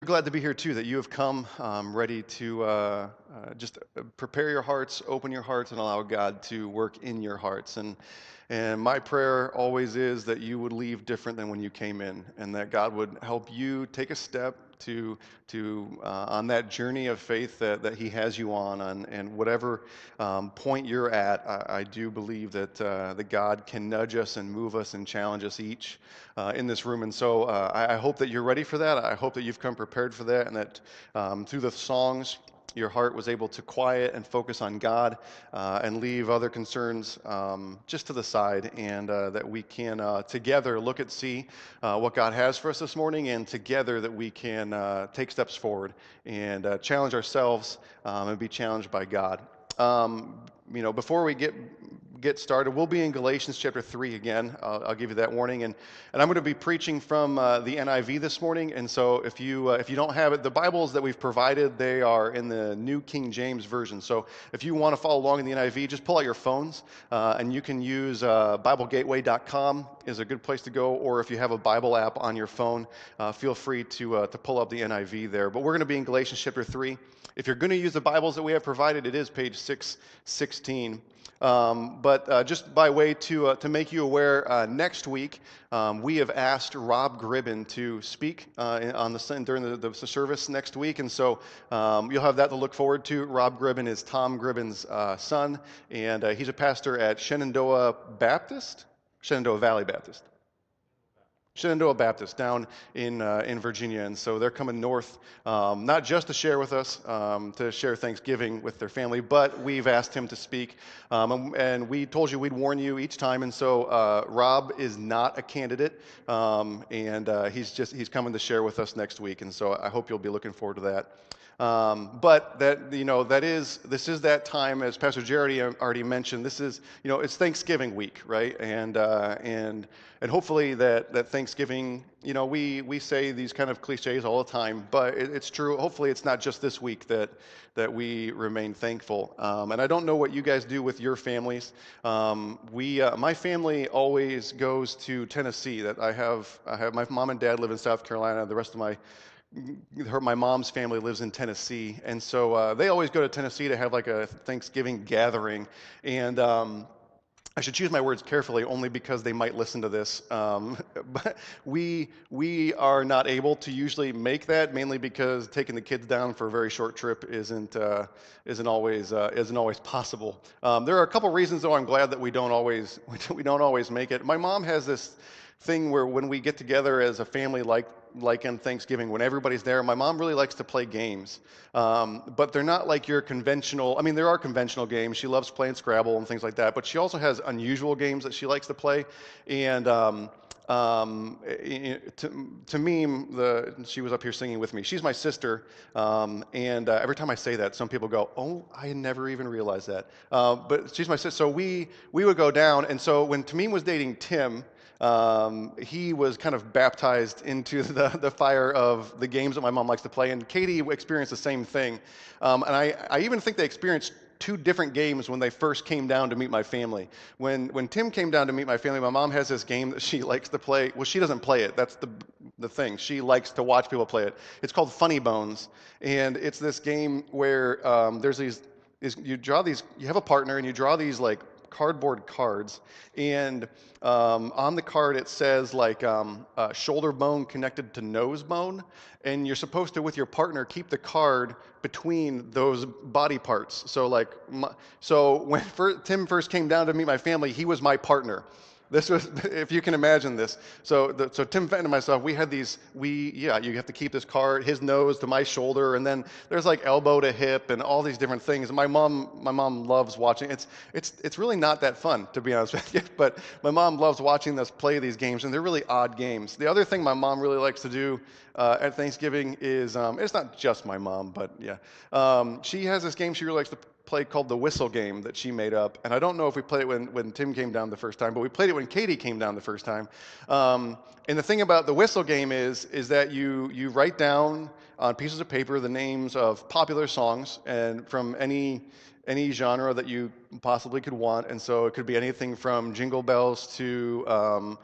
glad to be here too, that you have come ready to just prepare your hearts, open your hearts, and allow God to work in your hearts. And my prayer always is that you would leave different than when you came in, and that God would help you take a step to on that journey of faith that He has you on, and whatever point you're at. I do believe that God can nudge us and move us and challenge us each in this room. And so I hope that you're ready for that. I hope that you've come prepared for that, and that through the songs, your heart was able to quiet and focus on God and leave other concerns just to the side, and that we can together look at see what God has for us this morning, and together that we can take steps forward and challenge ourselves and be challenged by God. Before we get started, we'll be in Galatians chapter 3 again. I'll give you that warning, and I'm going to be preaching from the NIV this morning. And so if you don't have it, the Bibles that we've provided, they are in the New King James Version. So if you want to follow along in the NIV, just pull out your phones, and you can use BibleGateway.com is a good place to go. Or if you have a Bible app on your phone, feel free to pull up the NIV there. But we're going to be in Galatians chapter 3. If you're going to use the Bibles that we have provided, it is page 616. But just by way to make you aware, next week we have asked Rob Gribben to speak during the service next week, and so you'll have that to look forward to. Rob Gribben is Tom Gribben's son, and he's a pastor at Shenandoah Valley Baptist. Shenandoah Baptist down in Virginia, and so they're coming north, not just to share with us, to share Thanksgiving with their family, but we've asked him to speak, and we told you we'd warn you each time, and so Rob is not a candidate, and he's coming to share with us next week, and so I hope you'll be looking forward to that. But this is that time, as Pastor Jerry already mentioned. This is, it's Thanksgiving week, right? And hopefully that Thanksgiving, we say these kind of cliches all the time, but it's true. Hopefully it's not just this week that we remain thankful. And I don't know what you guys do with your families. My family always goes to Tennessee. That I have my mom and dad live in South Carolina. The rest of my mom's family lives in Tennessee, and so they always go to Tennessee to have like a Thanksgiving gathering. And I should choose my words carefully, only because they might listen to this. But we are not able to usually make that, mainly because taking the kids down for a very short trip isn't always possible. There are a couple reasons, though. I'm glad that we don't always make it. My mom has this thing where when we get together as a family, like on Thanksgiving, when everybody's there, my mom really likes to play games, but they're not like your conventional. I mean, there are conventional games. She loves playing Scrabble and things like that, but she also has unusual games that she likes to play. And to me, she was up here singing with me. She's my sister, and every time I say that, some people go, "Oh, I never even realized that." But she's my sister, so we would go down. And so when Tamim was dating Tim, he was kind of baptized into the fire of the games that my mom likes to play, and Katie experienced the same thing. And I even think they experienced two different games when they first came down to meet my family. When Tim came down to meet my family, my mom has this game that she likes to play. Well, she doesn't play it. That's the thing. She likes to watch people play it. It's called Funny Bones, and it's this game where you have a partner, and you draw these like cardboard cards, and on the card it says like shoulder bone connected to nose bone, and you're supposed to, with your partner, keep the card between those body parts. So when Tim first came down to meet my family, he was my partner. This was, if you can imagine this. So Tim Fenton and myself, we had you have to keep this card, his nose to my shoulder, and then there's like elbow to hip and all these different things. My mom loves watching. It's really not that fun, to be honest with you, but my mom loves watching us play these games, and they're really odd games. The other thing my mom really likes to do at Thanksgiving is, it's not just my mom, but yeah, she has this game she really likes to play called the whistle game that she made up. And I don't know if we played it when Tim came down the first time, but we played it when Katie came down the first time. And the thing about the whistle game is that you write down on pieces of paper the names of popular songs and from any genre that you possibly could want. And so it could be anything from Jingle Bells to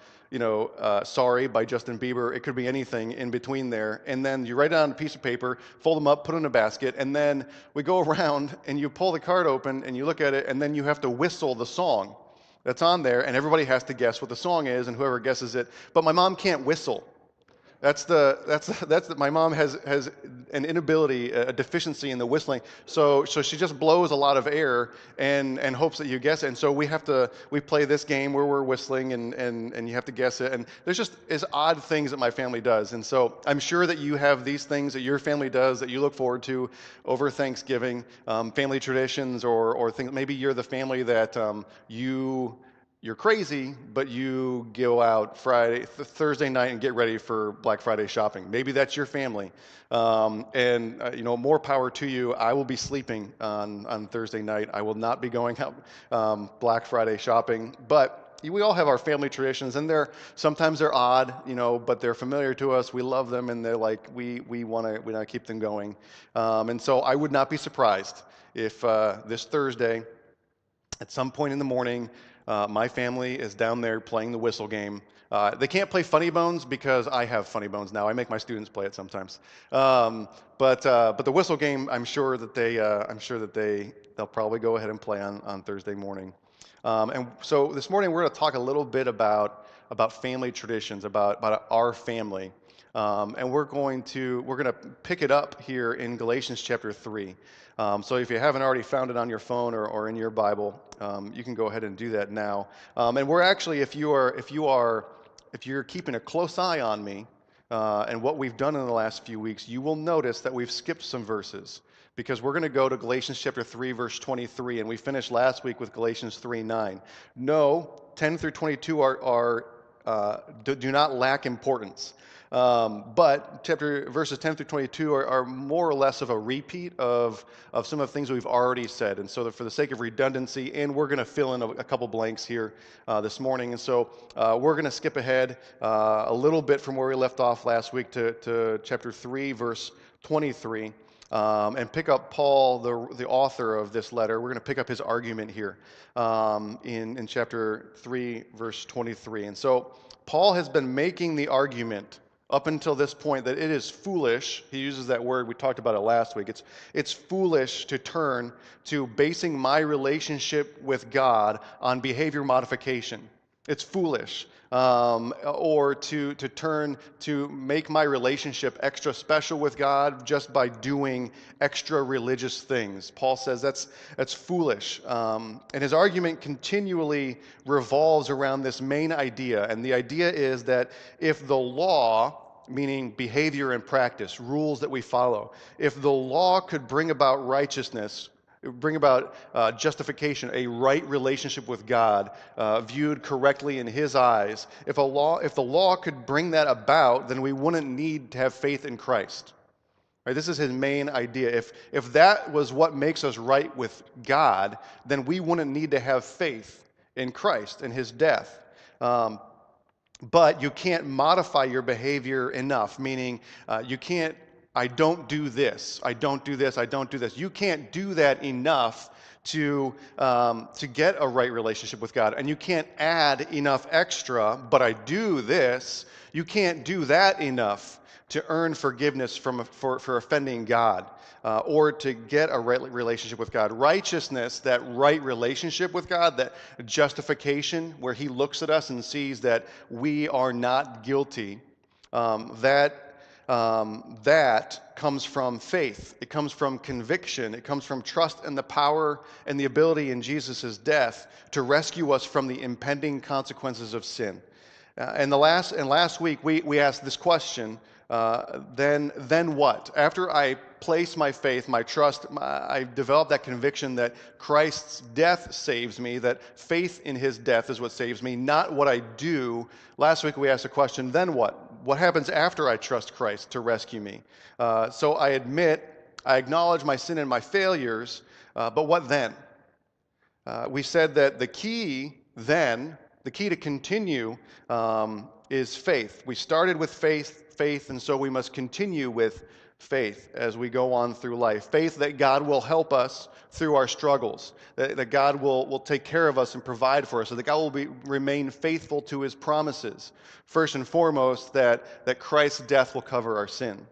Sorry by Justin Bieber. It could be anything in between there. And then you write it on a piece of paper, fold them up, put it in a basket, and then we go around and you pull the card open and you look at it, and then you have to whistle the song that's on there, and everybody has to guess what the song is, and whoever guesses it. But my mom can't whistle. My mom has an inability, a deficiency in the whistling. So she just blows a lot of air and hopes that you guess it. And so we play this game where we're whistling and you have to guess it. And there's just odd things that my family does. And so I'm sure that you have these things that your family does that you look forward to over Thanksgiving, family traditions or things. Maybe you're the family that you're crazy, but you go out Thursday night and get ready for Black Friday shopping. Maybe that's your family. More power to you. I will be sleeping on Thursday night. I will not be going out Black Friday shopping. But we all have our family traditions, and sometimes they're odd, but they're familiar to us. We love them, and they're like we want to keep them going. And so I would not be surprised if this Thursday, at some point in the morning, my family is down there playing the whistle game. They can't play Funny Bones because I have Funny Bones now. I make my students play it sometimes. But the whistle game, I'm sure that they'll probably go ahead and play on Thursday morning. And so this morning we're going to talk a little bit about family traditions, about our family. And we're going to pick it up here in Galatians chapter 3. So if you haven't already found it on your phone or in your Bible, you can go ahead and do that now. And we're actually, if you're keeping a close eye on me and what we've done in the last few weeks, you will notice that we've skipped some verses because we're going to go to Galatians chapter 3, verse 23, and we finished last week with Galatians 3:9. No, 10 through 22 do not lack importance. But verses 10 through 22 are more or less of a repeat of some of the things we've already said. And so for the sake of redundancy, and we're going to fill in a couple blanks here this morning. And so we're going to skip ahead a little bit from where we left off last week to chapter 3, verse 23. And pick up Paul, the author of this letter. We're going to pick up his argument here in chapter 3, verse 23. And so Paul has been making the argument up until this point that it is foolish. He uses that word. We talked about it last week. It's foolish to turn to basing my relationship with God on behavior modification. It's foolish. Or to turn to make my relationship extra special with God just by doing extra religious things. Paul says that's foolish. And his argument continually revolves around this main idea. And the idea is that if the law, meaning behavior and practice, rules that we follow, if the law could bring about righteousness, bring about justification, a right relationship with God, viewed correctly in His eyes. If the law could bring that about, then we wouldn't need to have faith in Christ. Right? This is his main idea. If that was what makes us right with God, then we wouldn't need to have faith in Christ and His death. But you can't modify your behavior enough, meaning you can't. I don't do this. I don't do this. I don't do this. You can't do that enough to get a right relationship with God, and you can't add enough extra. But I do this. You can't do that enough to earn forgiveness for offending God, or to get a right relationship with God. Righteousness, that right relationship with God, that justification, where He looks at us and sees that we are not guilty. That comes from faith. It comes from conviction. It comes from trust in the power and the ability in Jesus' death to rescue us from the impending consequences of sin. And last week we asked this question: then what? After I place my faith, my trust, I develop that conviction that Christ's death saves me, that faith in His death is what saves me, not what I do. Last week we asked the question: then what? What happens after I trust Christ to rescue me? So I acknowledge my sin and my failures, but what then? We said that the key to continue is faith. We started with faith, and so we must continue with Faith as we go on through life. Faith that God will help us through our struggles, that God will take care of us and provide for us, so that God will remain faithful to his promises. First and foremost, that Christ's death will cover our sin.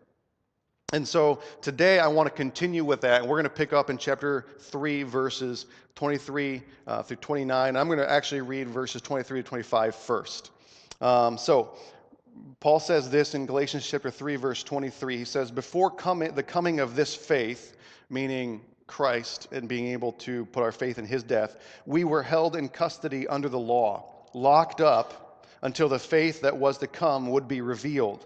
And so today I want to continue with that, and we're going to pick up in chapter 3, verses 23 through 29. I'm going to actually read verses 23 to 25 first. So Paul says this in Galatians chapter 3, verse 23. He says, before the coming of this faith, meaning Christ and being able to put our faith in his death, we were held in custody under the law, locked up until the faith that was to come would be revealed.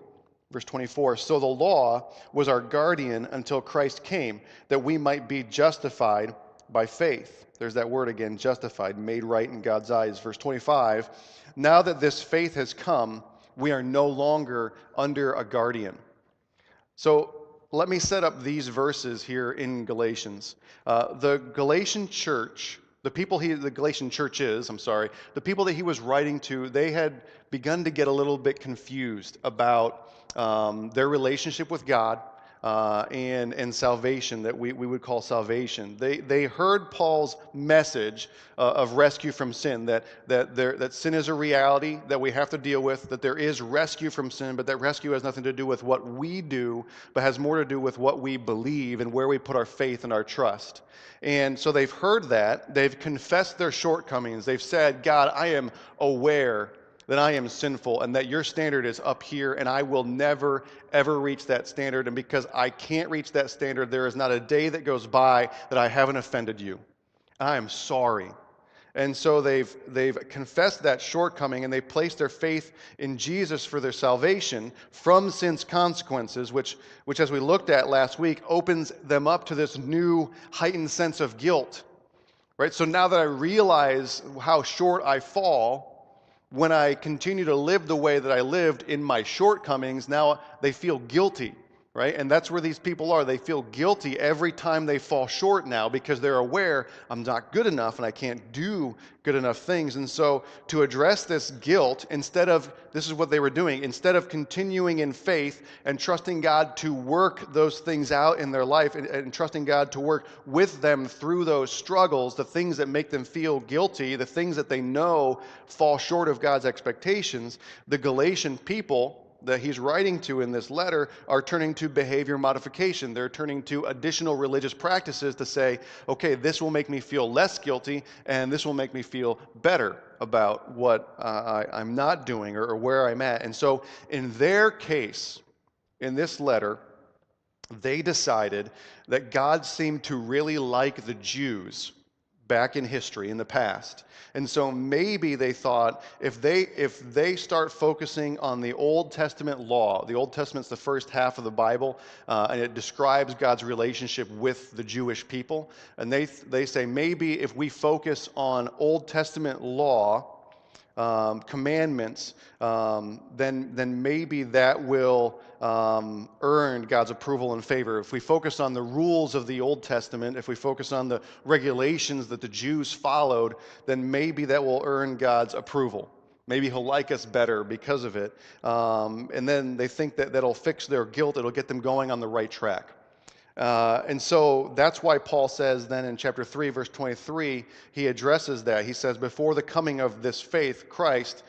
Verse 24, so the law was our guardian until Christ came, that we might be justified by faith. There's that word again, justified, made right in God's eyes. Verse 25, now that this faith has come, we are no longer under a guardian. So let me set up these verses here in Galatians. The Galatian church, the people the Galatian church is, the people that he was writing to, they had begun to get a little bit confused about their relationship with God and salvation, that we would call salvation. They heard Paul's message of rescue from sin, that sin is a reality that we have to deal with, that there is rescue from sin, but that rescue has nothing to do with what we do, but has more to do with what we believe and where we put our faith and our trust. And so they've heard that. They've confessed their shortcomings. They've said, God, I am aware that I am sinful and that your standard is up here and I will never, ever reach that standard. And because I can't reach that standard, there is not a day that goes by that I haven't offended you. I am sorry. And so they've confessed that shortcoming, and they placed their faith in Jesus for their salvation from sin's consequences, which as we looked at last week, opens them up to this new heightened sense of guilt. Right? So now that I realize how short I fall, when I continue to live the way that I lived in my shortcomings, now they feel guilty, right? And that's where these people are. They feel guilty every time they fall short now, because they're aware I'm not good enough and I can't do good enough things. And so to address this guilt, this is what they were doing, instead of continuing in faith and trusting God to work those things out in their life and trusting God to work with them through those struggles, the things that make them feel guilty, the things that they know fall short of God's expectations, the Galatian people that he's writing to in this letter are turning to behavior modification. They're turning to additional religious practices to say, okay, this will make me feel less guilty, and this will make me feel better about what I'm not doing or where I'm at. And so in their case, in this letter, they decided that God seemed to really like the Jews back in history, in the past. And so maybe they thought, if they start focusing on the Old Testament law, the Old Testament's the first half of the Bible, and it describes God's relationship with the Jewish people, and they say maybe if we focus on Old Testament law, commandments, then maybe that will earn God's approval and favor. If we focus on the rules of the Old Testament, if we focus on the regulations that the Jews followed, then maybe that will earn God's approval. Maybe he'll like us better because of it. And then they think that that'll fix their guilt. It'll get them going on the right track. And so that's why Paul says then in chapter 3, verse 23, he addresses that. He says, before the coming of this faith, Christ,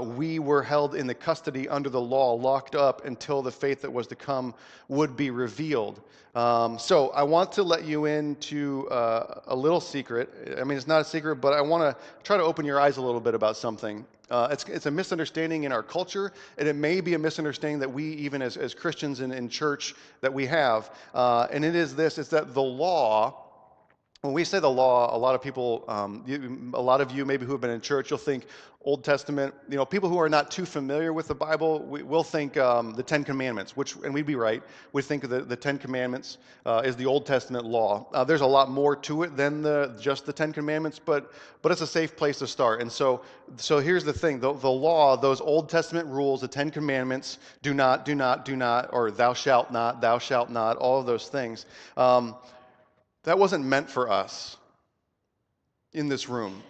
we were held in the custody under the law, locked up until the faith that was to come would be revealed. So I want to let you into a little secret. I mean, it's not a secret, but I want to try to open your eyes a little bit about something. It's a misunderstanding in our culture, and it may be a misunderstanding that we, even as Christians in church, that we have. And it is this, it's that the law, when we say the law, a lot of people, a lot of you maybe who have been in church, you'll think Old Testament. People who are not too familiar with the Bible, we'll think the Ten Commandments, and we'd be right. We think of the Ten Commandments is the Old Testament law. There's a lot more to it than just the Ten Commandments, but it's a safe place to start. And so here's the thing: the law, those Old Testament rules, the Ten Commandments, do not, or thou shalt not, all of those things. That wasn't meant for us in this room.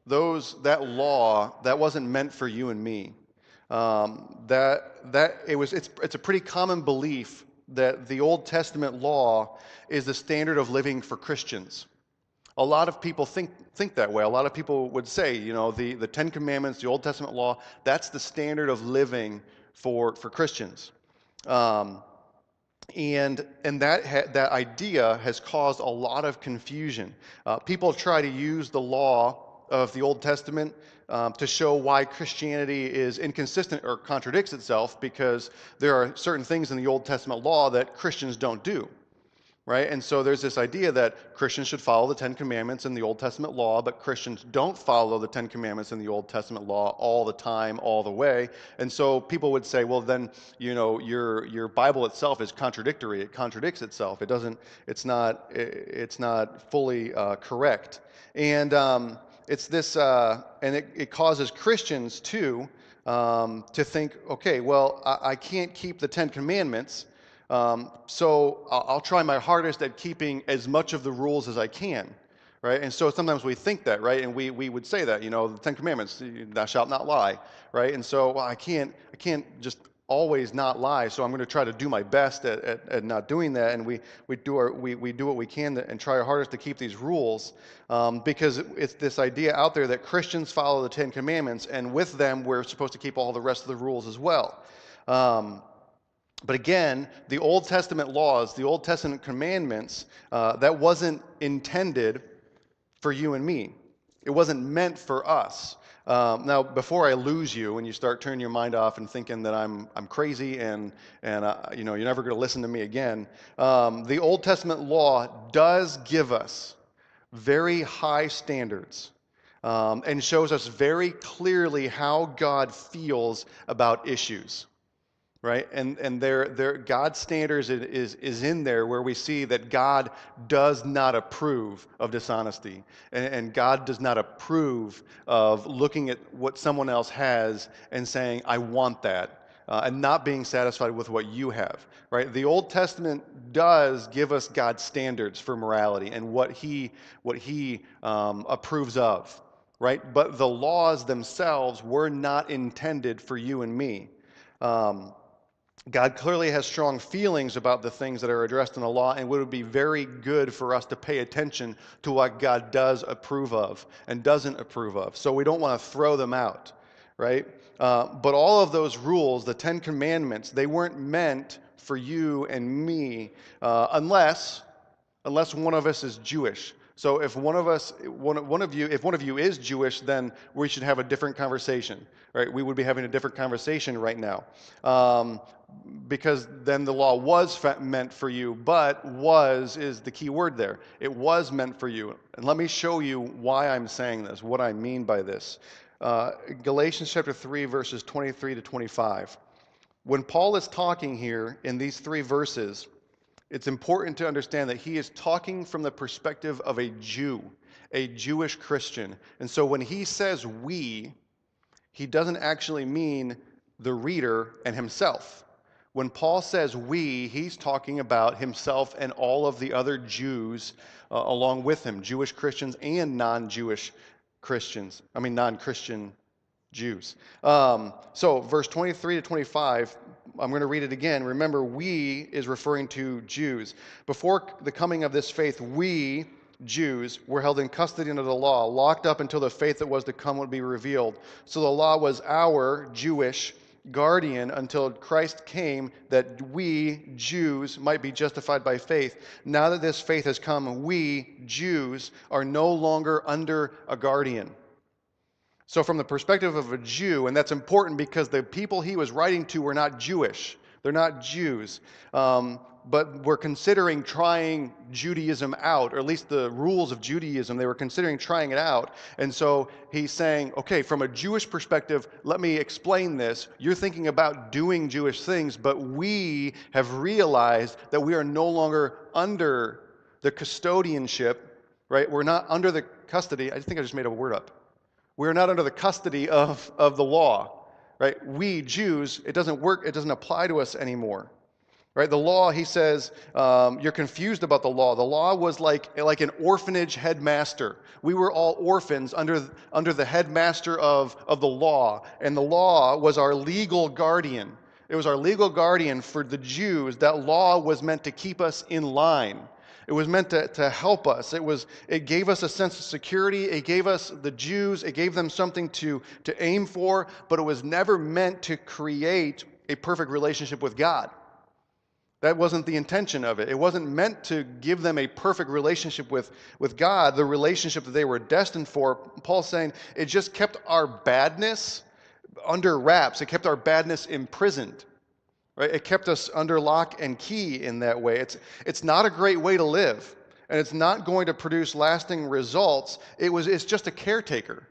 That law, that wasn't meant for you and me. It's a pretty common belief that the Old Testament law is the standard of living for Christians. A lot of people think that way. A lot of people would say, the Ten Commandments, the Old Testament law, that's the standard of living for Christians. And that idea has caused a lot of confusion. People try to use the law of the Old Testament to show why Christianity is inconsistent or contradicts itself, because there are certain things in the Old Testament law that Christians don't do. Right? And so there's this idea that Christians should follow the Ten Commandments in the Old Testament law, but Christians don't follow the Ten Commandments in the Old Testament law all the time, all the way. And so people would say, well, then, your Bible itself is contradictory. It contradicts itself. It's not fully correct. And it's this, and it causes Christians to think, okay, well, I can't keep the Ten Commandments. So I'll try my hardest at keeping as much of the rules as I can, right? And so sometimes we think that, right? And we would say that, the Ten Commandments, thou shalt not lie, right? And so I can't just always not lie. So I'm going to try to do my best at not doing that. And we do what we can and try our hardest to keep these rules, because it's this idea out there that Christians follow the Ten Commandments, and with them we're supposed to keep all the rest of the rules as well. But again, the Old Testament laws, the Old Testament commandments, that wasn't intended for you and me. It wasn't meant for us. Now, before I lose you and you start turning your mind off and thinking that I'm crazy and you're never going to listen to me again, the Old Testament law does give us very high standards, and shows us very clearly how God feels about issues. Right? And God's standards is in there, where we see that God does not approve of dishonesty. And God does not approve of looking at what someone else has and saying, I want that, and not being satisfied with what you have. Right? The Old Testament does give us God's standards for morality and what He approves of. Right? But the laws themselves were not intended for you and me. God clearly has strong feelings about the things that are addressed in the law, and it would be very good for us to pay attention to what God does approve of and doesn't approve of. So we don't want to throw them out, right? But all of those rules, the Ten Commandments, they weren't meant for you and me, unless one of us is Jewish. So if one of you is Jewish, then we should have a different conversation, right? We would be having a different conversation right now, because then the law was meant for you. But "was" is the key word there. It was meant for you, and let me show you why I'm saying this, what I mean by this. Galatians chapter 3, verses 23 to 25. When Paul is talking here in these three verses, it's important to understand that he is talking from the perspective of a Jew, a Jewish Christian. And so when he says "we," he doesn't actually mean the reader and himself. When Paul says "we," he's talking about himself and all of the other Jews along with him, Jewish Christians and non-Jewish Christians. Non-Christian Jews. So verse 23 to 25, I'm going to read it again. Remember, "we" is referring to Jews. Before the coming of this faith, we, Jews, were held in custody under the law, locked up until the faith that was to come would be revealed. So the law was our, Jewish, guardian until Christ came, that we, Jews, might be justified by faith. Now that this faith has come, we, Jews, are no longer under a guardian. So from the perspective of a Jew, and that's important because the people he was writing to were not Jewish. They're not Jews. But were considering trying Judaism out, or at least the rules of Judaism. They were considering trying it out. And so he's saying, okay, from a Jewish perspective, let me explain this. You're thinking about doing Jewish things, but we have realized that we are no longer under the custodianship, right? We're not under the custody. I think I just made a word up. We're not under the custody of the law, right? We, Jews, it doesn't work, it doesn't apply to us anymore, right? The law, he says, you're confused about the law. The law was like an orphanage headmaster. We were all orphans under the headmaster of the law, and the law was our legal guardian. It was our legal guardian for the Jews. That law was meant to keep us in line. It was meant to help us. It gave us a sense of security. It gave us, the Jews, it gave them something to aim for, but it was never meant to create a perfect relationship with God. That wasn't the intention of it. It wasn't meant to give them a perfect relationship with God, the relationship that they were destined for. Paul's saying it just kept our badness under wraps. It kept our badness imprisoned. Right? It kept us under lock and key in that way. It's not a great way to live, and it's not going to produce lasting results. It's just a caretaker.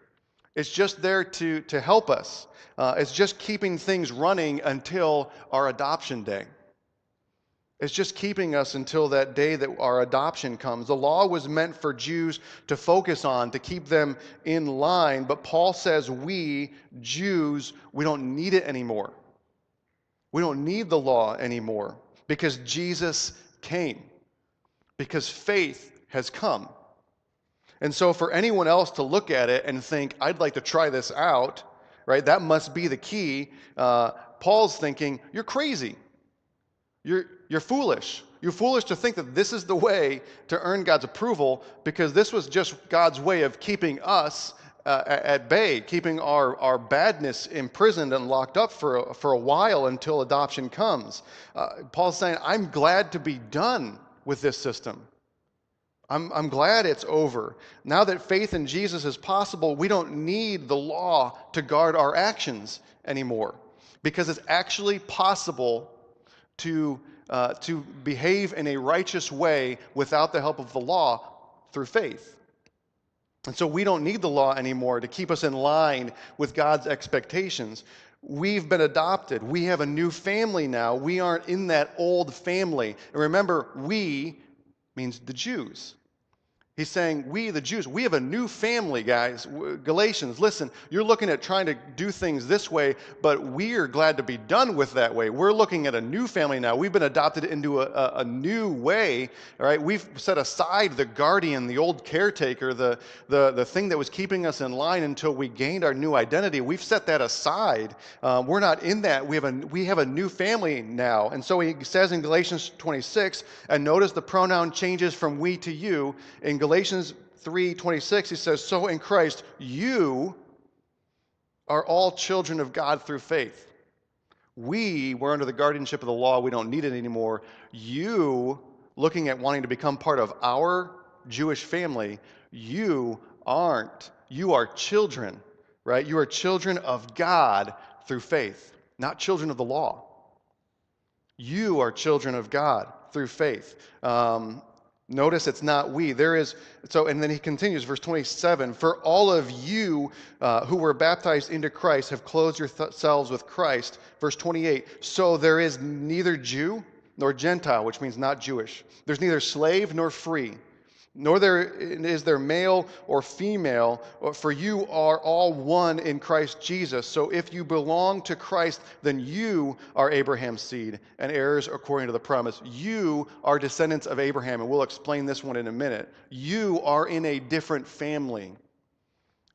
It's just there to help us. It's just keeping things running until our adoption day. It's just keeping us until that day that our adoption comes. The law was meant for Jews to focus on, to keep them in line, but Paul says we, Jews, we don't need it anymore. We don't need the law anymore because Jesus came, because faith has come. And so for anyone else to look at it and think, I'd like to try this out, right? That must be the key. Paul's thinking, you're crazy. You're foolish. You're foolish to think that this is the way to earn God's approval, because this was just God's way of keeping us at bay, keeping our badness imprisoned and locked up for a while until adoption comes. Paul's saying, I'm glad to be done with this system. I'm glad it's over. Now that faith in Jesus is possible, we don't need the law to guard our actions anymore, because it's actually possible to behave in a righteous way without the help of the law through faith. And so we don't need the law anymore to keep us in line with God's expectations. We've been adopted. We have a new family now. We aren't in that old family. And remember, we means the Jews. He's saying, we, the Jews, we have a new family, guys. Galatians, listen, you're looking at trying to do things this way, but we're glad to be done with that way. We're looking at a new family now. We've been adopted into a new way, all right? We've set aside the guardian, the old caretaker, the thing that was keeping us in line until we gained our new identity. We've set that aside. We're not in that. We have a new family now. And so he says in Galatians 26, and notice the pronoun changes from we to you. In Galatians 3:26, he says, so in Christ, you are all children of God through faith. We were under the guardianship of the law. We don't need it anymore. You, looking at wanting to become part of our Jewish family, you aren't. You are children, right? You are children of God through faith, not children of the law. You are children of God through faith. Notice it's not we. And then he continues, verse 27, for all of you who were baptized into Christ have clothed yourselves with Christ. Verse 28, so there is neither Jew nor Gentile, which means not Jewish. There's neither slave nor free, nor is there male or female, for you are all one in Christ Jesus. So if you belong to Christ, then you are Abraham's seed and heirs according to the promise. You are descendants of Abraham, and we'll explain this one in a minute. You are in a different family.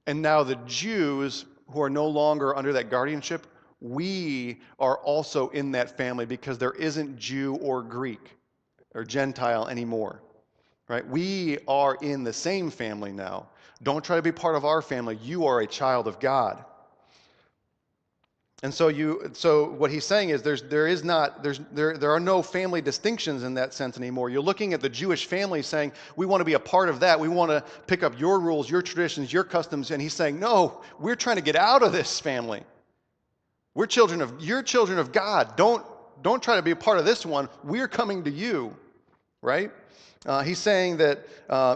And now the Jews who are no longer under that guardianship, we are also in that family, because there isn't Jew or Greek or Gentile anymore. Right? We are in the same family now. Don't try to be part of our family. You are a child of God. And so what he's saying is there are no family distinctions in that sense anymore. You're looking at the Jewish family saying, we want to be a part of that. We want to pick up your rules, your traditions, your customs. And he's saying, no, we're trying to get out of this family. You're children of God. Don't try to be a part of this one. We're coming to you, right? He's saying that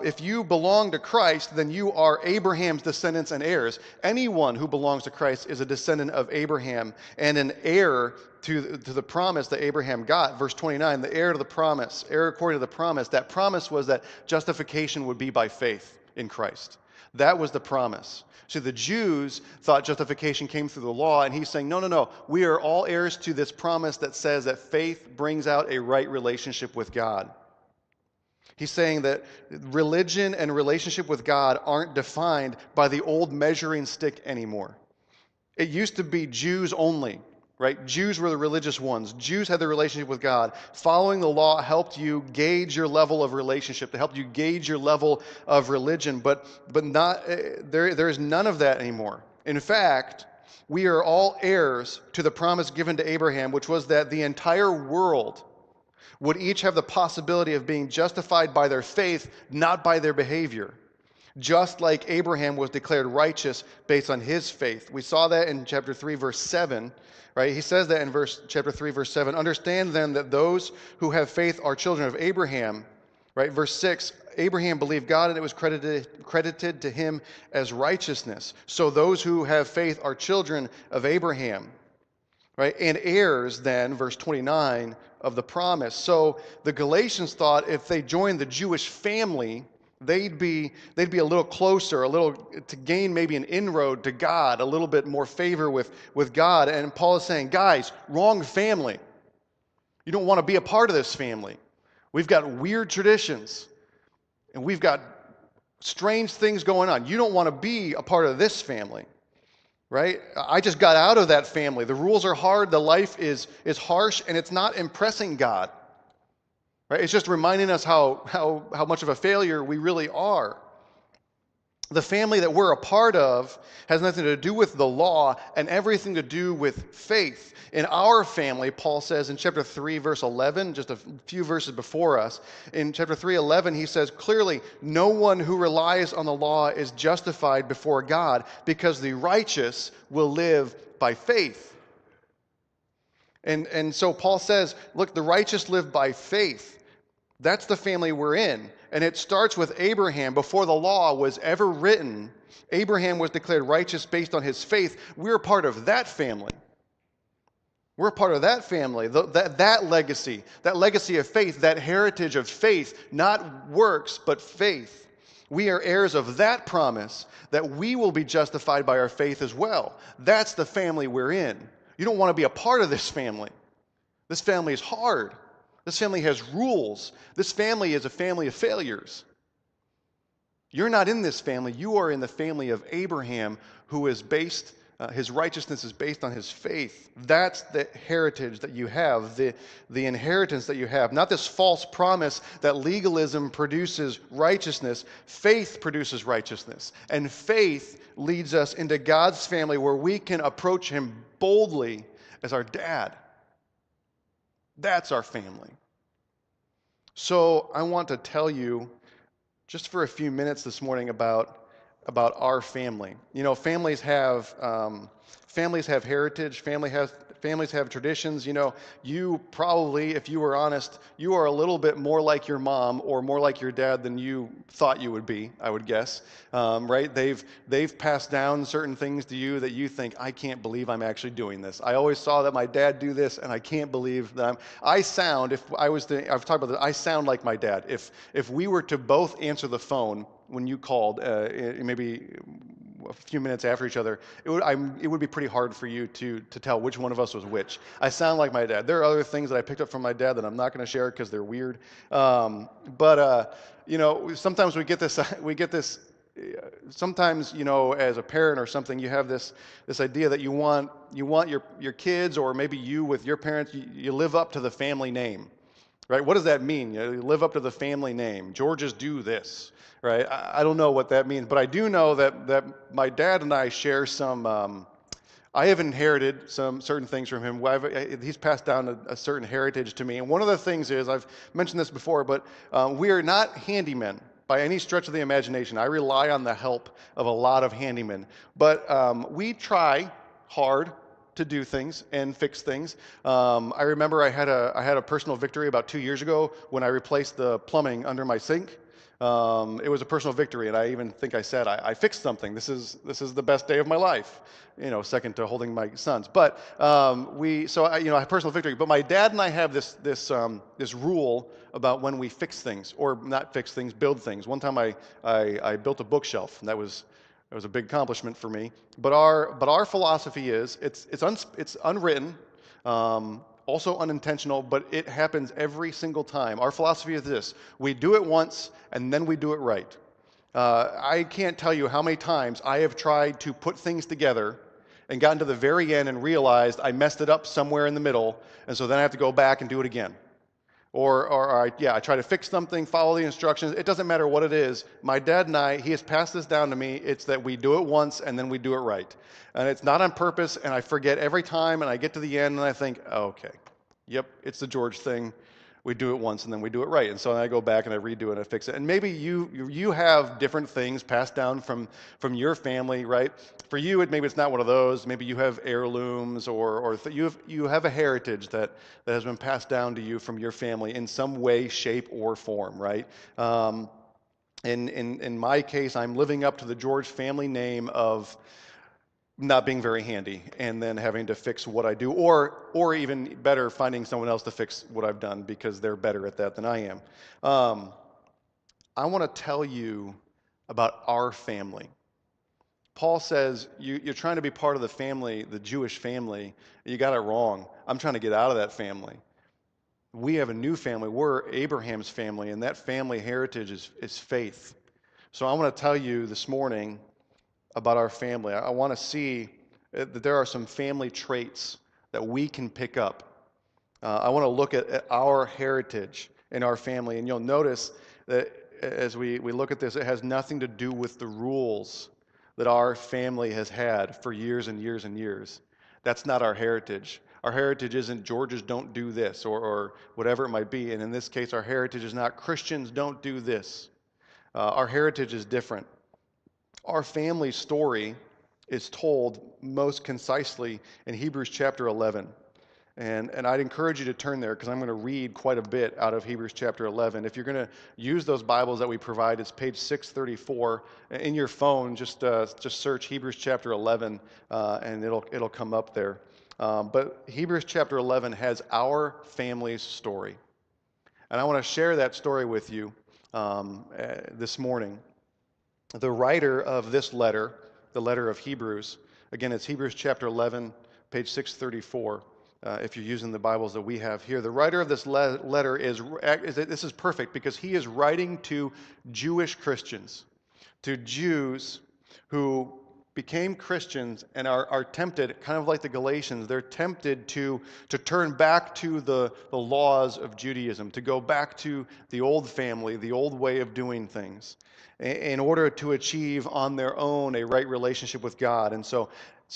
if you belong to Christ, then you are Abraham's descendants and heirs. Anyone who belongs to Christ is a descendant of Abraham and an heir to the promise that Abraham got. Verse 29, the heir to the promise, heir according to the promise. That promise was that justification would be by faith in Christ. That was the promise. So the Jews thought justification came through the law, and he's saying, no. We are all heirs to this promise that says that faith brings out a right relationship with God. He's saying that religion and relationship with God aren't defined by the old measuring stick anymore. It used to be Jews only. right? Jews were the religious ones. Jews had the relationship with God. Following the law helped you gauge your level of relationship, to help you gauge your level of religion, but not there is none of that anymore. In fact, we are all heirs to the promise given to Abraham, which was that the entire world would each have the possibility of being justified by their faith, not by their behavior. Just like Abraham was declared righteous based on his faith. We saw that in chapter 3, verse 7, right? He says that in chapter 3, verse 7. Understand then that those who have faith are children of Abraham, right? Verse 6, Abraham believed God and it was credited to him as righteousness. So those who have faith are children of Abraham, right? And heirs then, verse 29, of the promise. So the Galatians thought if they joined the Jewish family, they'd be a little closer, a little to gain maybe an inroad to God, a little bit more favor with God. And Paul is saying, guys, wrong family. You don't want to be a part of this family. We've got weird traditions, and we've got strange things going on. You don't want to be a part of this family, right? I just got out of that family. The rules are hard, the life is harsh, and it's not impressing God. Right? It's just reminding us how much of a failure we really are. The family that we're a part of has nothing to do with the law and everything to do with faith. In our family, Paul says in chapter 3, verse 11, just a few verses before us, in chapter 3:11, he says, clearly, no one who relies on the law is justified before God because the righteous will live by faith. And so Paul says, look, the righteous live by faith. That's the family we're in. And it starts with Abraham. Before the law was ever written, Abraham was declared righteous based on his faith. We're part of that family. We're part of that family, that legacy of faith, that heritage of faith, not works, but faith. We are heirs of that promise that we will be justified by our faith as well. That's the family we're in. You don't want to be a part of this family. This family is hard. This family has rules. This family is a family of failures. You're not in this family. You are in the family of Abraham, who is based, his righteousness is based on his faith. That's the heritage that you have, the inheritance that you have. Not this false promise that legalism produces righteousness. Faith produces righteousness. And faith leads us into God's family where we can approach him boldly as our dad. That's our family. So I want to tell you just for a few minutes this morning about our family. You know, families have heritage. Families have traditions. You know, you probably, if you were honest, you are a little bit more like your mom or more like your dad than you thought you would be, I would guess. Right? They've passed down certain things to you that you think, I can't believe I'm actually doing this. I always saw that my dad do this, and I can't believe that I sound like my dad. If we were to both answer the phone when you called, maybe a few minutes after each other, it would be pretty hard for you to tell which one of us was which. I sound like my dad. There are other things that I picked up from my dad that I'm not going to share because they're weird. You know, sometimes we get this. Sometimes, you know, as a parent or something, you have this idea that you want your kids, or maybe you with your parents, you live up to the family name. Right? What does that mean? You live up to the family name. Georges do this. Right? I don't know what that means, but I do know that my dad and I share some. I have inherited some certain things from him. He's passed down a certain heritage to me, and one of the things is, I've mentioned this before, but we are not handymen by any stretch of the imagination. I rely on the help of a lot of handymen, but we try hard to do things and fix things. I remember I had a personal victory about 2 years ago when I replaced the plumbing under my sink. It was a personal victory, and I even think I said I fixed something. This is the best day of my life, you know, second to holding my sons. But I had a personal victory. But my dad and I have this rule about when we fix things, or not fix things, build things. One time I built a bookshelf, and that was a big accomplishment for me. But our philosophy is it's unwritten. Also unintentional, but it happens every single time. Our philosophy is this: we do it once, and then we do it right. I can't tell you how many times I have tried to put things together, and gotten to the very end and realized I messed it up somewhere in the middle, and so then I have to go back and do it again. I try to fix something, follow the instructions. It doesn't matter what it is. My dad and he has passed this down to me. It's that we do it once and then we do it right. And it's not on purpose, and I forget every time, and I get to the end and I think, oh, okay, yep, it's the George thing. We do it once and then we do it right. And so I go back and I redo it and I fix it. And maybe you have different things passed down from your family, right? For you, maybe it's not one of those. Maybe you have heirlooms you have a heritage that has been passed down to you from your family in some way, shape, or form, right? In my case, I'm living up to the George family name of not being very handy and then having to fix what I do, or even better, finding someone else to fix what I've done because they're better at that than I am. I want to tell you about our family. Paul says, you're trying to be part of the family, the Jewish family. You got it wrong. I'm trying to get out of that family. We have a new family. We're Abraham's family, and that family heritage is faith. So I want to tell you this morning about our family. I want to see that there are some family traits that we can pick up. I want to look at our heritage in our family, and you'll notice that as we look at this, it has nothing to do with the rules that our family has had for years and years and years. That's not our heritage. Our heritage isn't Georges don't do this or whatever it might be. And in this case, our heritage is not Christians don't do this. Our heritage is different. Our family story is told most concisely in Hebrews chapter 11. And I'd encourage you to turn there because I'm going to read quite a bit out of Hebrews chapter 11. If you're going to use those Bibles that we provide, it's page 634. In your phone, just search Hebrews chapter 11, and it'll come up there. But Hebrews chapter 11 has our family's story. And I want to share that story with you this morning. The writer of this letter, the letter of Hebrews, again, it's Hebrews chapter 11, page 634. If you're using the Bibles that we have here, the writer of this letter this is perfect because he is writing to Jewish Christians, to Jews who became Christians and are tempted, kind of like the Galatians, they're tempted to turn back to the laws of Judaism, to go back to the old family, the old way of doing things, in order to achieve on their own a right relationship with God. And so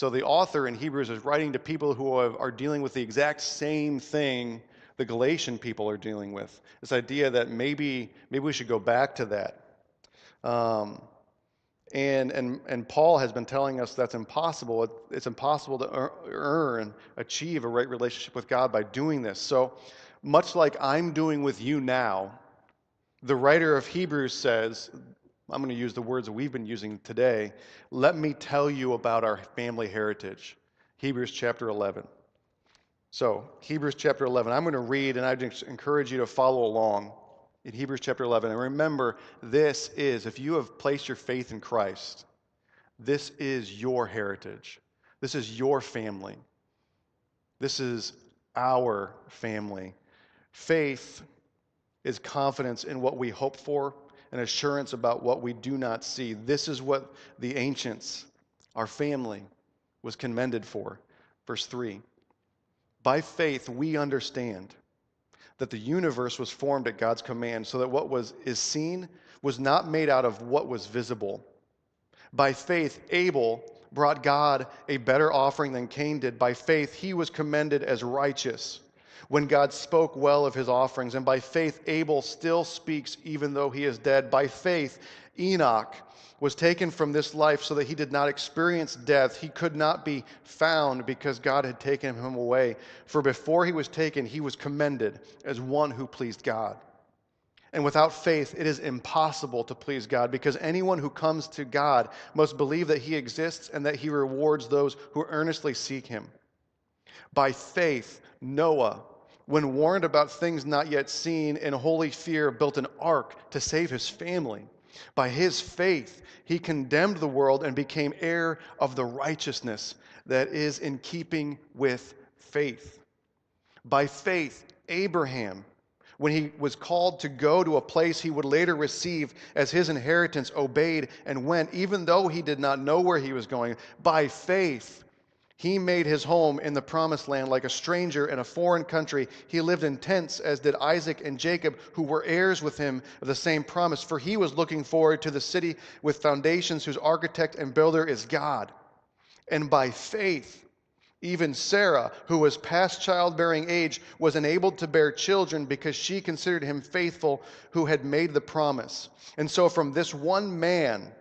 the author in Hebrews is writing to people who are dealing with the exact same thing the Galatian people are dealing with. This idea that maybe we should go back to that. And Paul has been telling us that's impossible. It's impossible to achieve a right relationship with God by doing this. So much like I'm doing with you now, the writer of Hebrews says, I'm going to use the words that we've been using today. Let me tell you about our family heritage. Hebrews chapter 11. So, Hebrews chapter 11. I'm going to read, and I'd encourage you to follow along in Hebrews chapter 11. And remember, if you have placed your faith in Christ, this is your heritage. This is your family. This is our family. Faith is confidence in what we hope for, an assurance about what we do not see. This is what the ancients, our family, was commended for. Verse 3, by faith we understand that the universe was formed at God's command, so that what is seen was not made out of what was visible. By faith Abel brought God a better offering than Cain did. By faith he was commended as righteous when God spoke well of his offerings. And by faith, Abel still speaks even though he is dead. By faith, Enoch was taken from this life so that he did not experience death. He could not be found because God had taken him away. For before he was taken, he was commended as one who pleased God. And without faith, it is impossible to please God, because anyone who comes to God must believe that he exists and that he rewards those who earnestly seek him. By faith, Noah, when warned about things not yet seen, in holy fear built an ark to save his family. By his faith, he condemned the world and became heir of the righteousness that is in keeping with faith. By faith, Abraham, when he was called to go to a place he would later receive as his inheritance, obeyed and went, even though he did not know where he was going. By faith, He made his home in the promised land like a stranger in a foreign country. He lived in tents, as did Isaac and Jacob, who were heirs with him of the same promise. For he was looking forward to the city with foundations, whose architect and builder is God. And by faith, even Sarah, who was past childbearing age, was enabled to bear children because she considered him faithful who had made the promise. And so from this one man,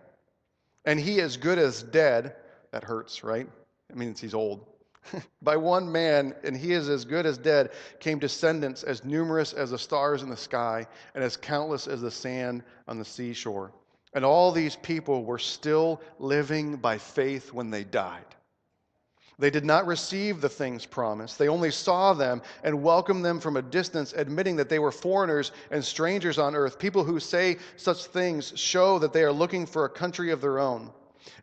and he as good as dead, that hurts, right? It means he's old. By one man, and he is as good as dead, came descendants as numerous as the stars in the sky and as countless as the sand on the seashore. And all these people were still living by faith when they died. They did not receive the things promised. They only saw them and welcomed them from a distance, admitting that they were foreigners and strangers on earth. People who say such things show that they are looking for a country of their own.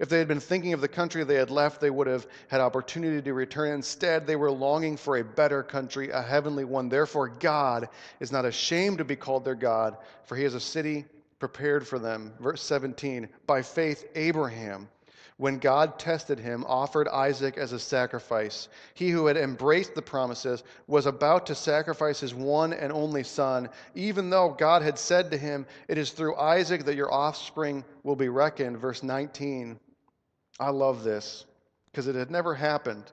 If they had been thinking of the country they had left, they would have had opportunity to return. Instead, they were longing for a better country, a heavenly one. Therefore, God is not ashamed to be called their God, for he has a city prepared for them. Verse 17, by faith, Abraham, when God tested him, offered Isaac as a sacrifice. He who had embraced the promises was about to sacrifice his one and only son, even though God had said to him, it is through Isaac that your offspring will be reckoned. Verse 19. I love this because it had never happened.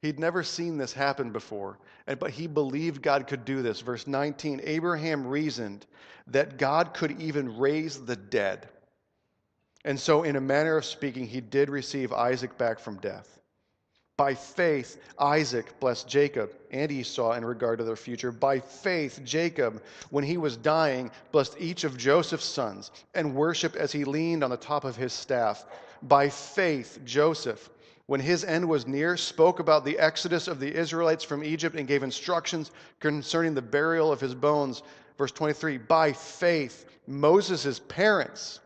He'd never seen this happen before, but he believed God could do this. Verse 19, Abraham reasoned that God could even raise the dead. And so, in a manner of speaking, he did receive Isaac back from death. By faith, Isaac blessed Jacob and Esau in regard to their future. By faith, Jacob, when he was dying, blessed each of Joseph's sons and worshiped as he leaned on the top of his staff. By faith, Joseph, when his end was near, spoke about the exodus of the Israelites from Egypt and gave instructions concerning the burial of his bones. Verse 23, by faith, Moses' parents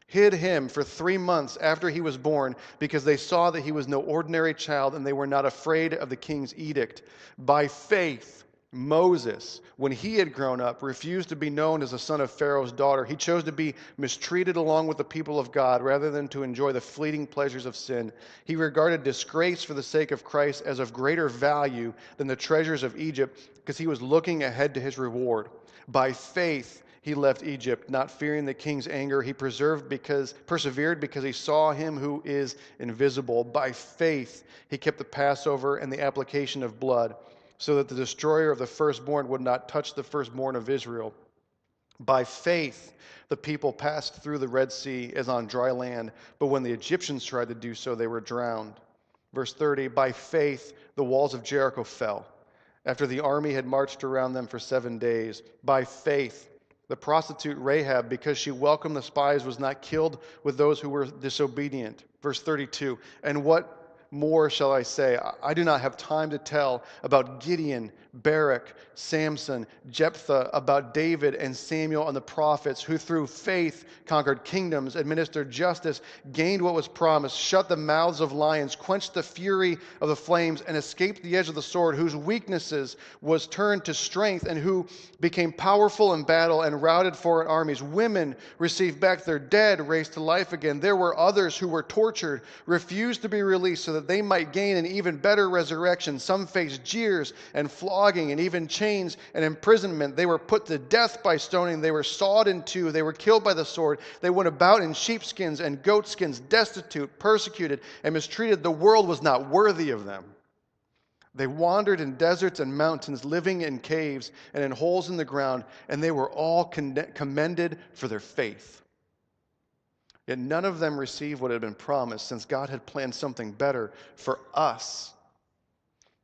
hid him for 3 months after he was born because they saw that he was no ordinary child and they were not afraid of the king's edict. By faith, Moses, when he had grown up, refused to be known as the son of Pharaoh's daughter. He chose to be mistreated along with the people of God rather than to enjoy the fleeting pleasures of sin. He regarded disgrace for the sake of Christ as of greater value than the treasures of Egypt because he was looking ahead to his reward. By faith, he left Egypt, not fearing the king's anger. He persevered because he saw him who is invisible. By faith, he kept the Passover and the application of blood, so that the destroyer of the firstborn would not touch the firstborn of Israel. By faith, the people passed through the Red Sea as on dry land, but when the Egyptians tried to do so, they were drowned. Verse 30, by faith, the walls of Jericho fell, after the army had marched around them for 7 days. By faith, the prostitute Rahab, because she welcomed the spies, was not killed with those who were disobedient. Verse 32, and what more shall I say? I do not have time to tell about Gideon, Barak, Samson, Jephthah, about David and Samuel and the prophets, who through faith conquered kingdoms, administered justice, gained what was promised, shut the mouths of lions, quenched the fury of the flames, and escaped the edge of the sword, whose weaknesses was turned to strength, and who became powerful in battle and routed foreign armies. Women received back their dead, raised to life again. There were others who were tortured, refused to be released so that they might gain an even better resurrection. Some faced jeers and flogging and even chains and imprisonment. They were put to death by stoning. They were sawed in two. They were killed by the sword. They went about in sheepskins and goatskins, destitute, persecuted, and mistreated. The world was not worthy of them. They wandered in deserts and mountains, living in caves and in holes in the ground, and they were all commended for their faith. Yet none of them received what had been promised, since God had planned something better for us,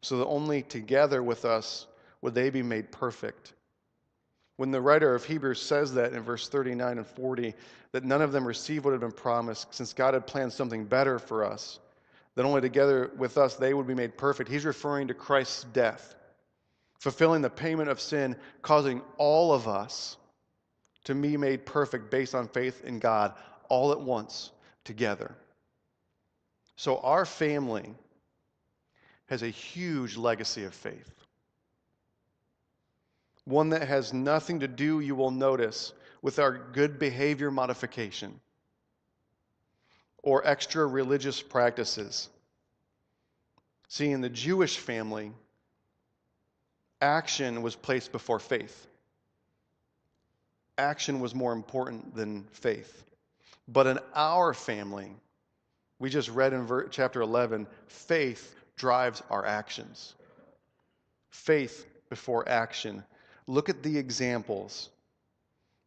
so that only together with us would they be made perfect. When the writer of Hebrews says that in verse 39 and 40, that none of them received what had been promised, since God had planned something better for us, that only together with us they would be made perfect, he's referring to Christ's death, fulfilling the payment of sin, causing all of us to be made perfect based on faith in God, all at once, together. So our family has a huge legacy of faith. One that has nothing to do, you will notice, with our good behavior modification or extra religious practices. See, in the Jewish family, action was placed before faith. Action was more important than faith. But in our family, we just read in chapter 11, faith drives our actions. Faith before action. Look at the examples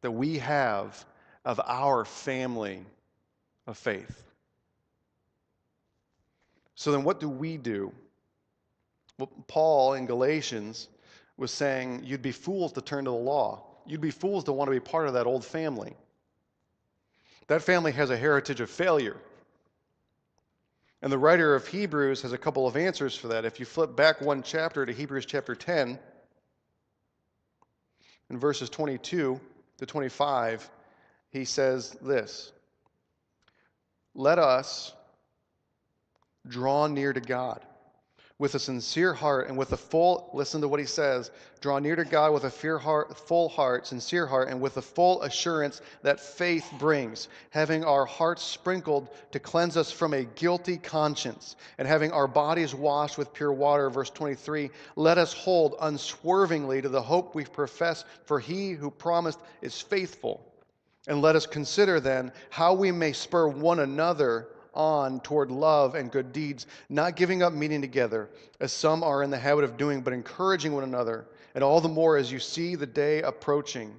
that we have of our family of faith. So then what do we do? Well, Paul in Galatians was saying, you'd be fools to turn to the law. You'd be fools to want to be part of that old family. That family has a heritage of failure. And the writer of Hebrews has a couple of answers for that. If you flip back one chapter to Hebrews chapter 10, in verses 22 to 25, he says this: let us draw near to God with a sincere heart and with a full, listen to what he says, draw near to God with a full heart, sincere heart, and with the full assurance that faith brings, having our hearts sprinkled to cleanse us from a guilty conscience, and having our bodies washed with pure water. Verse 23, let us hold unswervingly to the hope we profess, for he who promised is faithful. And let us consider then how we may spur one another on toward love and good deeds, not giving up meeting together, as some are in the habit of doing, but encouraging one another, and all the more as you see the day approaching.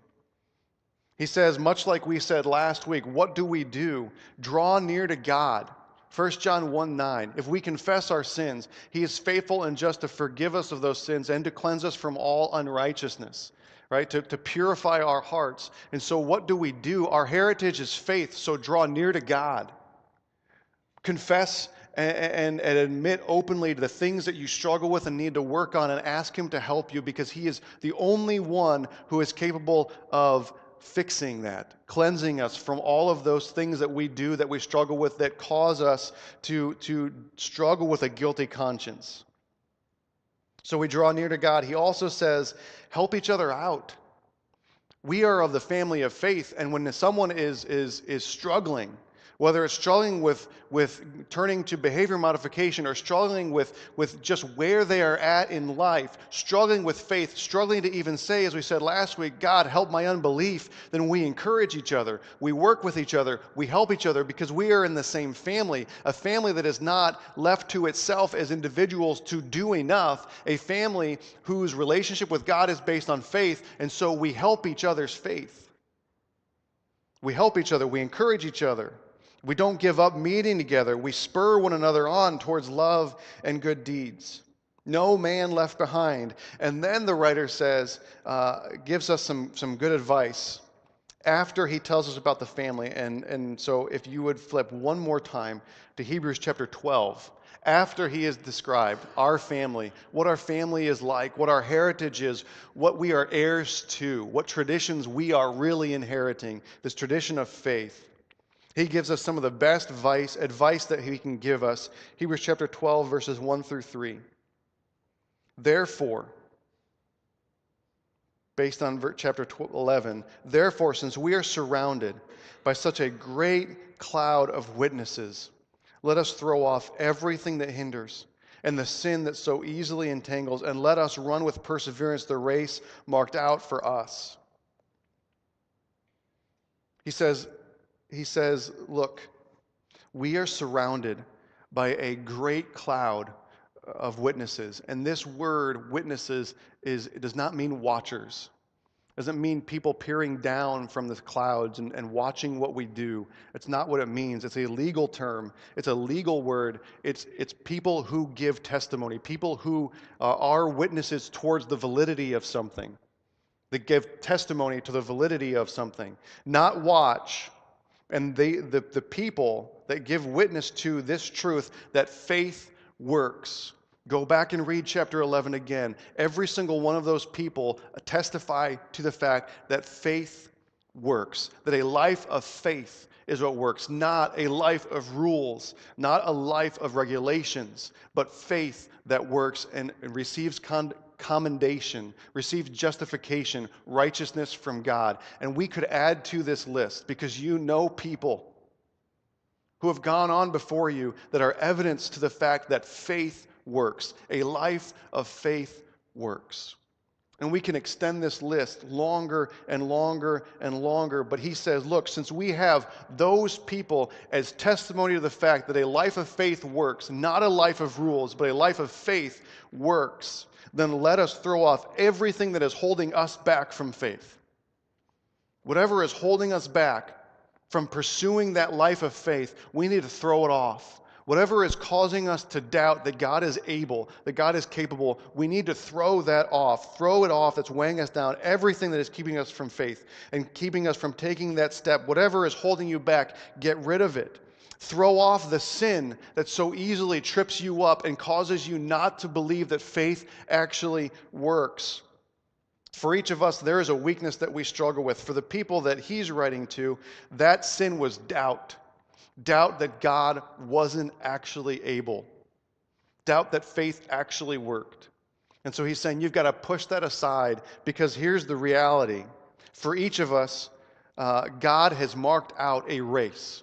He says, much like we said last week, what do we do? Draw near to God. 1 John 1:9, if we confess our sins, he is faithful and just to forgive us of those sins and to cleanse us from all unrighteousness. Right? To purify our hearts. And so what do? Our heritage is faith, so draw near to God. Confess and admit openly to the things that you struggle with and need to work on, and ask him to help you, because he is the only one who is capable of fixing that, cleansing us from all of those things that we do, that we struggle with, that cause us to struggle with a guilty conscience. So we draw near to God. He also says, help each other out. We are of the family of faith, and when someone is struggling, whether it's struggling with turning to behavior modification, or struggling with just where they are at in life, struggling with faith, struggling to even say, as we said last week, God, help my unbelief, then we encourage each other. We work with each other. We help each other, because we are in the same family, a family that is not left to itself as individuals to do enough, a family whose relationship with God is based on faith, and so we help each other's faith. We help each other. We encourage each other. We don't give up meeting together. We spur one another on towards love and good deeds. No man left behind. And then the writer says, gives us some good advice after he tells us about the family. And so if you would flip one more time to Hebrews chapter 12, after he has described our family, what our family is like, what our heritage is, what we are heirs to, what traditions we are really inheriting, this tradition of faith. He gives us some of the best advice that he can give us. Hebrews chapter 12, verses 1 through 3. Therefore, based on chapter 11, therefore, since we are surrounded by such a great cloud of witnesses, let us throw off everything that hinders and the sin that so easily entangles, and let us run with perseverance the race marked out for us. He says, look, we are surrounded by a great cloud of witnesses. And this word, witnesses, does not mean watchers. It doesn't mean people peering down from the clouds and watching what we do. It's not what it means. It's a legal term. It's a legal word. It's people who give testimony, people who are witnesses towards the validity of something. They give testimony to the validity of something. Not watch. And the people that give witness to this truth, that faith works. Go back and read chapter 11 again. Every single one of those people testify to the fact that faith works, that a life of faith is what works, not a life of rules, not a life of regulations, but faith that works and receives commendation, receives justification, righteousness from God. And we could add to this list, because you know people who have gone on before you that are evidence to the fact that faith works. A life of faith works. And we can extend this list longer and longer and longer. But he says, look, since we have those people as testimony to the fact that a life of faith works, not a life of rules, but a life of faith works, then let us throw off everything that is holding us back from faith. Whatever is holding us back from pursuing that life of faith, we need to throw it off. Whatever is causing us to doubt that God is able, that God is capable, we need to throw that off. Throw it off that's weighing us down. Everything that is keeping us from faith and keeping us from taking that step, whatever is holding you back, get rid of it. Throw off the sin that so easily trips you up and causes you not to believe that faith actually works. For each of us, there is a weakness that we struggle with. For the people that he's writing to, that sin was doubt. Doubt that God wasn't actually able. Doubt that faith actually worked. And so he's saying you've got to push that aside, because here's the reality. For each of us, God has marked out a race.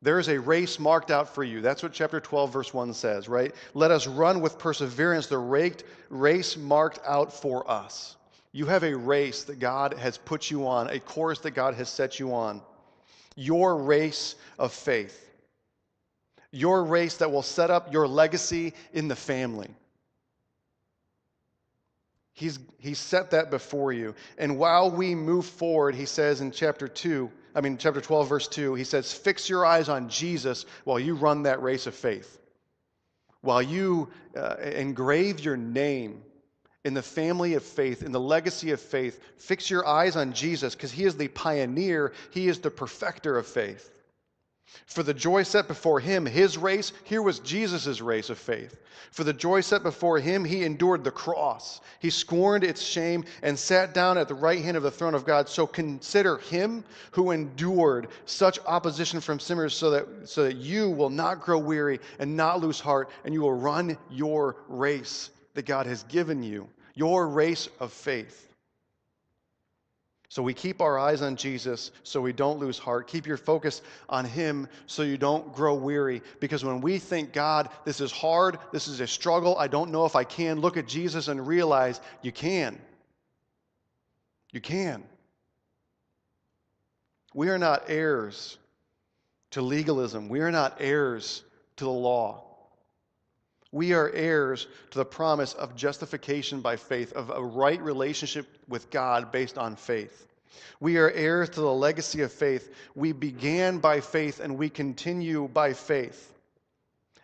There is a race marked out for you. That's what chapter 12, verse 1 says, right? Let us run with perseverance the race marked out for us. You have a race that God has put you on, a course that God has set you on. Your race of faith. Your race that will set up your legacy in the family. He's set that before you. And while we move forward, he says in chapter 12, verse 2, he says, fix your eyes on Jesus while you run that race of faith. While you engrave your name in the family of faith, in the legacy of faith, fix your eyes on Jesus, because he is the pioneer, he is the perfecter of faith. For the joy set before him, his race, here was Jesus' race of faith. For the joy set before him, he endured the cross. He scorned its shame and sat down at the right hand of the throne of God. So consider him who endured such opposition from sinners, so that you will not grow weary and not lose heart, and you will run your race that God has given you, your race of faith. So we keep our eyes on Jesus so we don't lose heart. Keep your focus on him so you don't grow weary. Because when we think, God, this is hard, this is a struggle, I don't know if I can, look at Jesus and realize you can. You can. We are not heirs to legalism. We are not heirs to the law. We are heirs to the promise of justification by faith, of a right relationship with God based on faith. We are heirs to the legacy of faith. We began by faith and we continue by faith.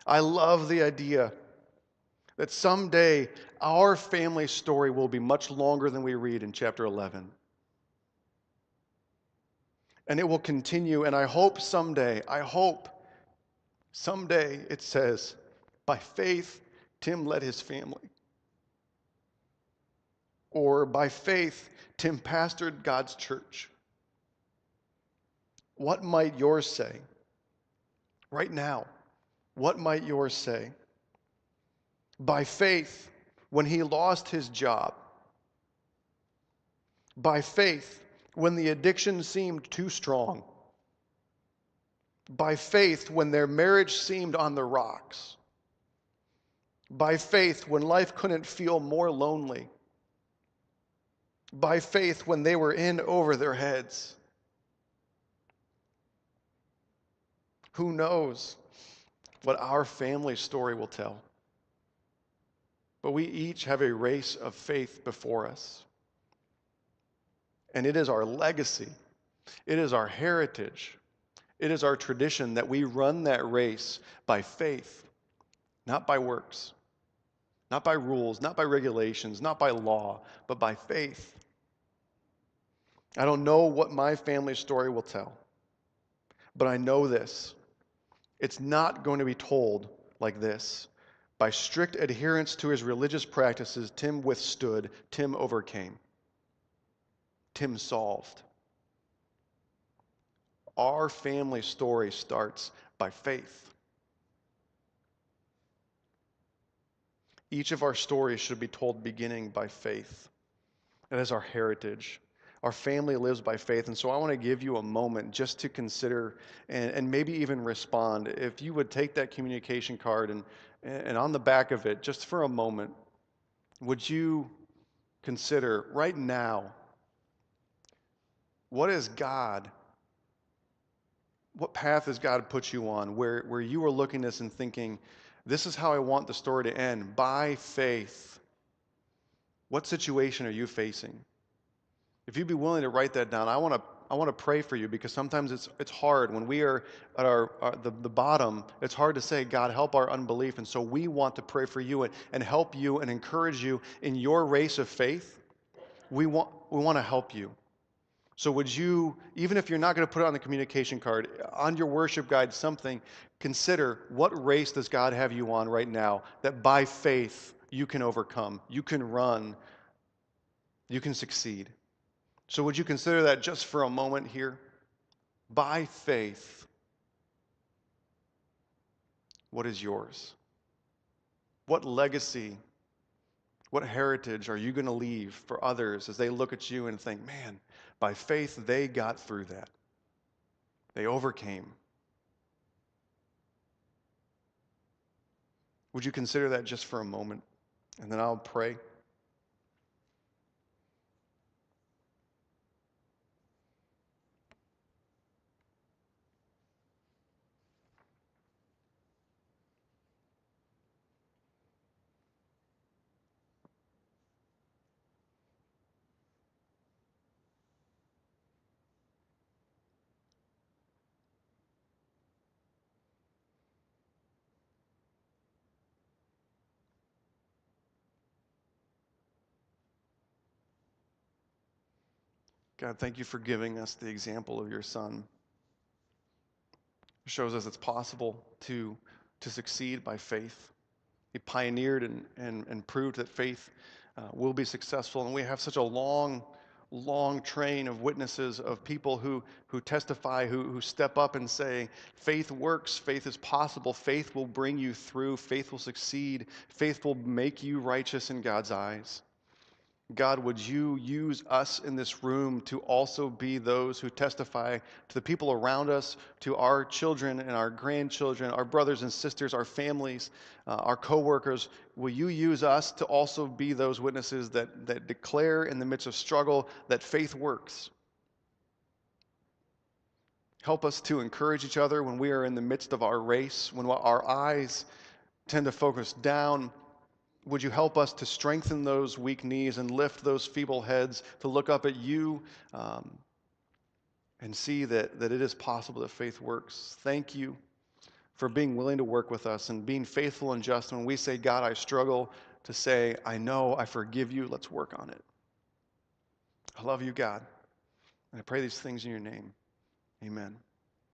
I love the idea that someday our family story will be much longer than we read in chapter 11. And it will continue, and I hope someday it says, by faith, Tim led his family. Or by faith, Tim pastored God's church. What might yours say? Right now, what might yours say? By faith, when he lost his job. By faith, when the addiction seemed too strong. By faith, when their marriage seemed on the rocks. By faith, when life couldn't feel more lonely. By faith, when they were in over their heads. Who knows what our family story will tell? But we each have a race of faith before us. And it is our legacy. It is our heritage. It is our tradition that we run that race by faith, not by works. Not by rules, not by regulations, not by law, but by faith. I don't know what my family story will tell, but I know this. It's not going to be told like this. By strict adherence to his religious practices, Tim withstood, Tim overcame. Tim solved. Our family story starts by faith. Each of our stories should be told beginning by faith. That is our heritage. Our family lives by faith. And so I want to give you a moment just to consider and maybe even respond. If you would take that communication card And on the back of it, just for a moment, would you consider right now, what is God, what path has God put you on where you are looking at this and thinking, this is how I want the story to end, by faith. What situation are you facing? If you'd be willing to write that down, I want to pray for you, because sometimes it's hard when we are at the bottom. It's hard to say, God, help our unbelief, and so we want to pray for you and help you and encourage you in your race of faith. We want to help you. So would you, even if you're not going to put it on the communication card, on your worship guide, something, consider, what race does God have you on right now that by faith you can overcome, you can run, you can succeed. So would you consider that just for a moment here? By faith, what is yours? What legacy, what heritage are you going to leave for others as they look at you and think, man, by faith they got through that. They overcame. Would you consider that just for a moment? And then I'll pray. God, thank you for giving us the example of your Son. It shows us it's possible to succeed by faith. He pioneered and proved that faith will be successful. And we have such a long train of witnesses, of people who testify, who step up and say, faith works, faith is possible, faith will bring you through, faith will succeed, faith will make you righteous in God's eyes. God, would you use us in this room to also be those who testify to the people around us, to our children and our grandchildren, our brothers and sisters, our families, our coworkers? Will you use us to also be those witnesses that declare in the midst of struggle that faith works? Help us to encourage each other when we are in the midst of our race, when our eyes tend to focus down. Would you help us to strengthen those weak knees and lift those feeble heads, to look up at you and see that it is possible that faith works? Thank you for being willing to work with us and being faithful and just. When we say, God, I struggle, to say, I know, I forgive you, let's work on it. I love you, God. And I pray these things in your name. Amen.